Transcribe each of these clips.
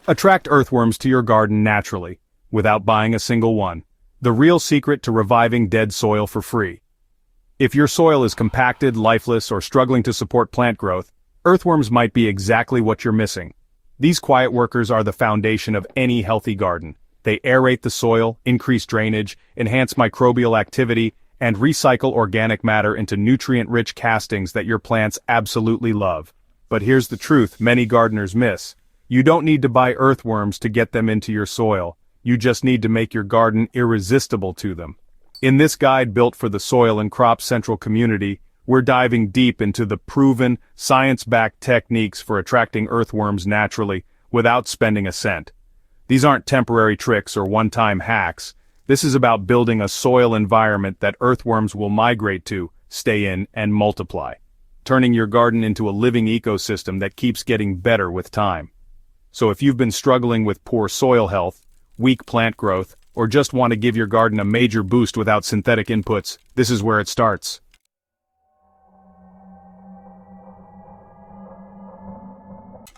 Attract earthworms to your garden naturally, without buying a single one. The real secret to reviving dead soil for free. If your soil is compacted, lifeless, or struggling to support plant growth, earthworms might be exactly what you're missing. These quiet workers are the foundation of any healthy garden. They aerate the soil, increase drainage, enhance microbial activity, and recycle organic matter into nutrient-rich castings that your plants absolutely love. But here's the truth many gardeners miss. You don't need to buy earthworms to get them into your soil. You just need to make your garden irresistible to them. In this guide built for the Soil and Crop Central community, we're diving deep into the proven, science-backed techniques for attracting earthworms naturally, without spending a cent. These aren't temporary tricks or one-time hacks. This is about building a soil environment that earthworms will migrate to, stay in, and multiply, turning your garden into a living ecosystem that keeps getting better with time. So if you've been struggling with poor soil health, weak plant growth, or just want to give your garden a major boost without synthetic inputs, this is where it starts.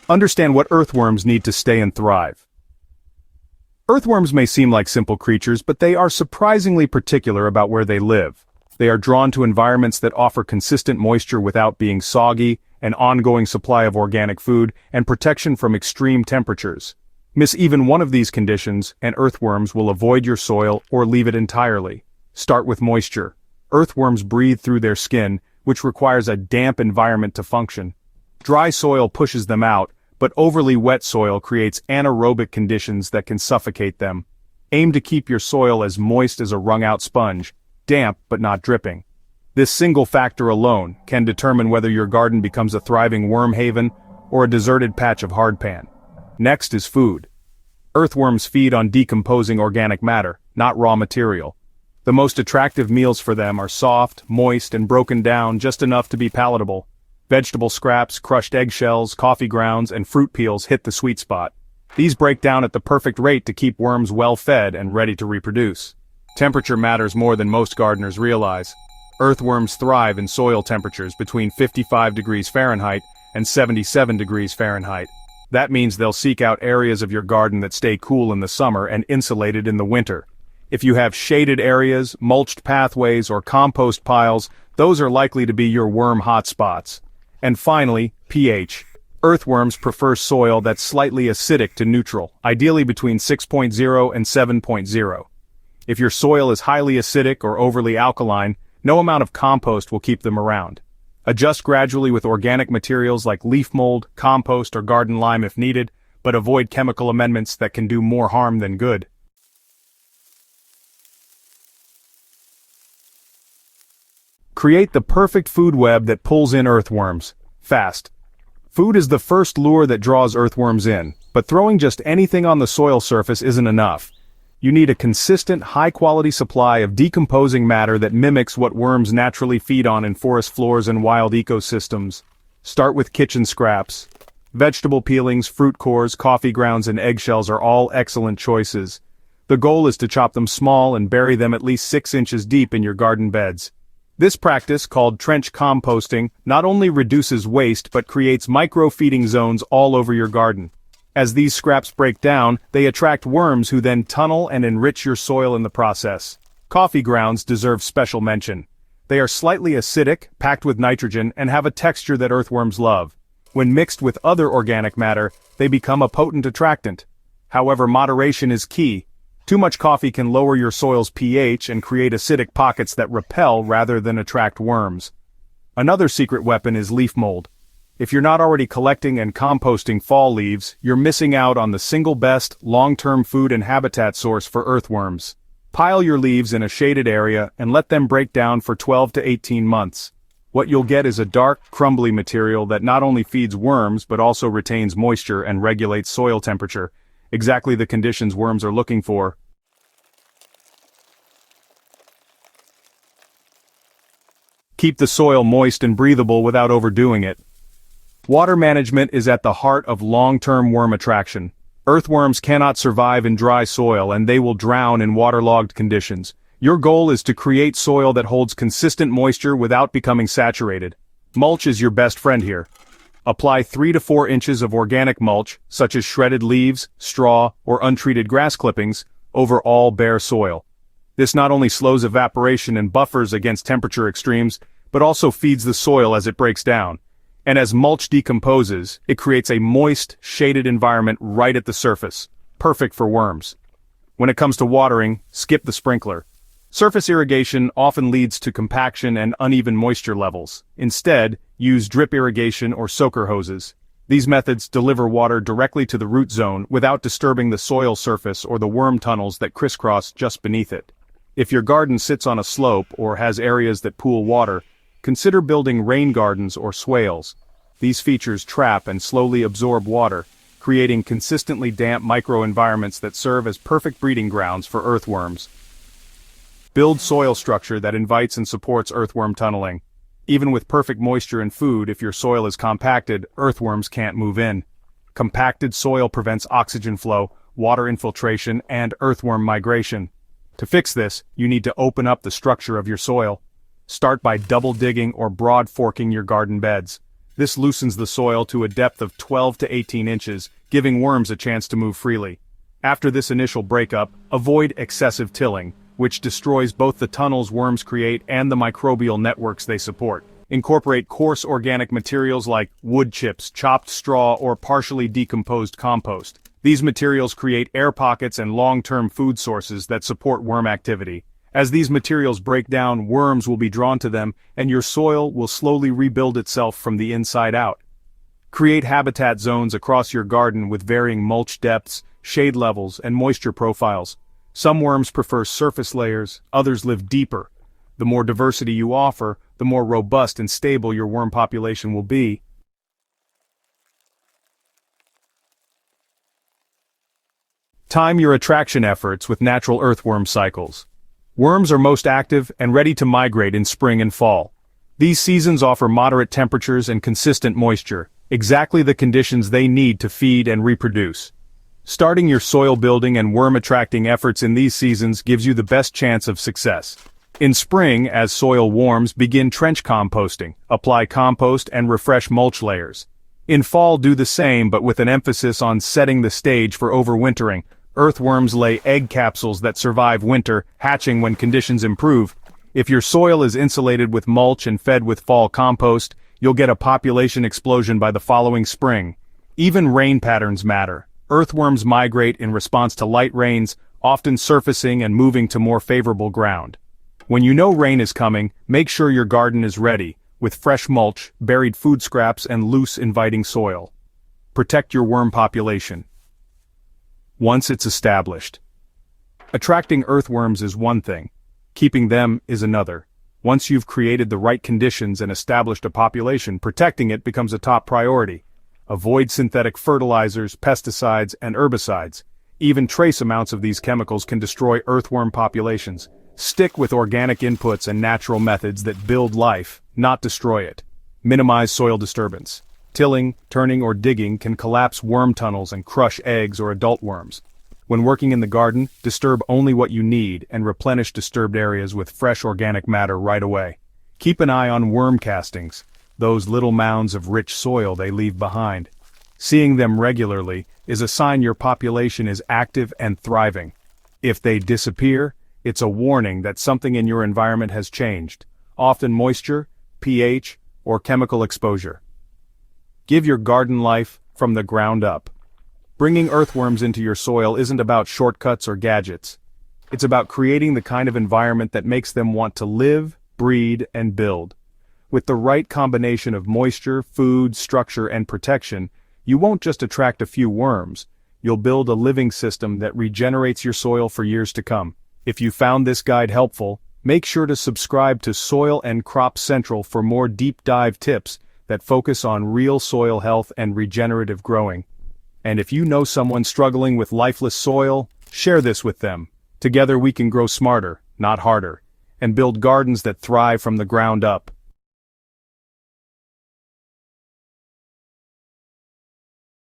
Understand what earthworms need to stay and thrive. Earthworms may seem like simple creatures, but they are surprisingly particular about where they live. They are drawn to environments that offer consistent moisture without being soggy, an ongoing supply of organic food, and protection from extreme temperatures. Miss even one of these conditions, and earthworms will avoid your soil or leave it entirely. Start with moisture. Earthworms breathe through their skin, which requires a damp environment to function. Dry soil pushes them out, but overly wet soil creates anaerobic conditions that can suffocate them. Aim to keep your soil as moist as a wrung-out sponge, damp but not dripping. This single factor alone can determine whether your garden becomes a thriving worm haven or a deserted patch of hardpan. Next is food. Earthworms feed on decomposing organic matter, not raw material. The most attractive meals for them are soft, moist, and broken down just enough to be palatable. Vegetable scraps, crushed eggshells, coffee grounds, and fruit peels hit the sweet spot. These break down at the perfect rate to keep worms well fed and ready to reproduce. Temperature matters more than most gardeners realize. Earthworms thrive in soil temperatures between 55 degrees Fahrenheit and 77 degrees Fahrenheit. That means they'll seek out areas of your garden that stay cool in the summer and insulated in the winter. If you have shaded areas, mulched pathways, or compost piles, those are likely to be your worm hotspots. And finally, pH. Earthworms prefer soil that's slightly acidic to neutral, ideally between 6.0 and 7.0. If your soil is highly acidic or overly alkaline, no amount of compost will keep them around. Adjust gradually with organic materials like leaf mold, compost, or garden lime if needed, but avoid chemical amendments that can do more harm than good. Create the perfect food web that pulls in earthworms, fast. Food is the first lure that draws earthworms in, but throwing just anything on the soil surface isn't enough. You need a consistent, high-quality supply of decomposing matter that mimics what worms naturally feed on in forest floors and wild ecosystems. Start with kitchen scraps. Vegetable peelings, fruit cores, coffee grounds, and eggshells are all excellent choices. The goal is to chop them small and bury them at least 6 inches deep in your garden beds. This practice, called trench composting, not only reduces waste but creates micro-feeding zones all over your garden. As these scraps break down, they attract worms who then tunnel and enrich your soil in the process. Coffee grounds deserve special mention. They are slightly acidic, packed with nitrogen, and have a texture that earthworms love. When mixed with other organic matter, they become a potent attractant. However, moderation is key. Too much coffee can lower your soil's pH and create acidic pockets that repel rather than attract worms. Another secret weapon is leaf mold. If you're not already collecting and composting fall leaves, you're missing out on the single best, long-term food and habitat source for earthworms. Pile your leaves in a shaded area and let them break down for 12 to 18 months. What you'll get is a dark, crumbly material that not only feeds worms but also retains moisture and regulates soil temperature. Exactly the conditions worms are looking for. Keep the soil moist and breathable without overdoing it. Water management is at the heart of long-term worm attraction. Earthworms cannot survive in dry soil and they will drown in waterlogged conditions. Your goal is to create soil that holds consistent moisture without becoming saturated. Mulch is your best friend here. Apply 3 to 4 inches of organic mulch, such as shredded leaves, straw, or untreated grass clippings, over all bare soil. This not only slows evaporation and buffers against temperature extremes, but also feeds the soil as it breaks down. And as mulch decomposes, it creates a moist, shaded environment right at the surface, perfect for worms. When it comes to watering, skip the sprinkler. Surface irrigation often leads to compaction and uneven moisture levels. Instead, use drip irrigation or soaker hoses. These methods deliver water directly to the root zone without disturbing the soil surface or the worm tunnels that crisscross just beneath it. If your garden sits on a slope or has areas that pool water, consider building rain gardens or swales. These features trap and slowly absorb water, creating consistently damp microenvironments that serve as perfect breeding grounds for earthworms. Build soil structure that invites and supports earthworm tunneling. Even with perfect moisture and food, if your soil is compacted, earthworms can't move in. Compacted soil prevents oxygen flow, water infiltration, and earthworm migration. To fix this, you need to open up the structure of your soil. Start by double digging or broad forking your garden beds. This loosens the soil to a depth of 12 to 18 inches, giving worms a chance to move freely. After this initial breakup, avoid excessive tilling, which destroys both the tunnels worms create and the microbial networks they support. Incorporate coarse organic materials like wood chips, chopped straw, or partially decomposed compost. These materials create air pockets and long-term food sources that support worm activity. As these materials break down, worms will be drawn to them, and your soil will slowly rebuild itself from the inside out. Create habitat zones across your garden with varying mulch depths, shade levels, and moisture profiles. Some worms prefer surface layers, others live deeper. The more diversity you offer, the more robust and stable your worm population will be. Time your attraction efforts with natural earthworm cycles. Worms are most active and ready to migrate in spring and fall. These seasons offer moderate temperatures and consistent moisture, exactly the conditions they need to feed and reproduce. Starting your soil building and worm attracting efforts in these seasons gives you the best chance of success. In spring, as soil warms, begin trench composting, apply compost and refresh mulch layers. In fall, do the same but with an emphasis on setting the stage for overwintering. Earthworms lay egg capsules that survive winter, hatching when conditions improve. If your soil is insulated with mulch and fed with fall compost, you'll get a population explosion by the following spring. Even rain patterns matter. Earthworms migrate in response to light rains, often surfacing and moving to more favorable ground. When you know rain is coming, make sure your garden is ready, with fresh mulch, buried food scraps, and loose, inviting soil. Protect your worm population. Once it's established. Attracting earthworms is one thing. Keeping them is another. Once you've created the right conditions and established a population, protecting it becomes a top priority. Avoid synthetic fertilizers, pesticides, and herbicides. Even trace amounts of these chemicals can destroy earthworm populations. Stick with organic inputs and natural methods that build life, not destroy it. Minimize soil disturbance. Tilling, turning, or digging can collapse worm tunnels and crush eggs or adult worms. When working in the garden, disturb only what you need and replenish disturbed areas with fresh organic matter right away. Keep an eye on worm castings, those little mounds of rich soil they leave behind. Seeing them regularly is a sign your population is active and thriving. If they disappear, it's a warning that something in your environment has changed, often moisture, pH, or chemical exposure. Give your garden life from the ground up. Bringing earthworms into your soil isn't about shortcuts or gadgets. It's about creating the kind of environment that makes them want to live, breed, and build. With the right combination of moisture, food, structure, and protection, you won't just attract a few worms, you'll build a living system that regenerates your soil for years to come. If you found this guide helpful, make sure to subscribe to Soil and Crop Central for more deep dive tips that focus on real soil health and regenerative growing. And if you know someone struggling with lifeless soil, share this with them. Together we can grow smarter, not harder, and build gardens that thrive from the ground up.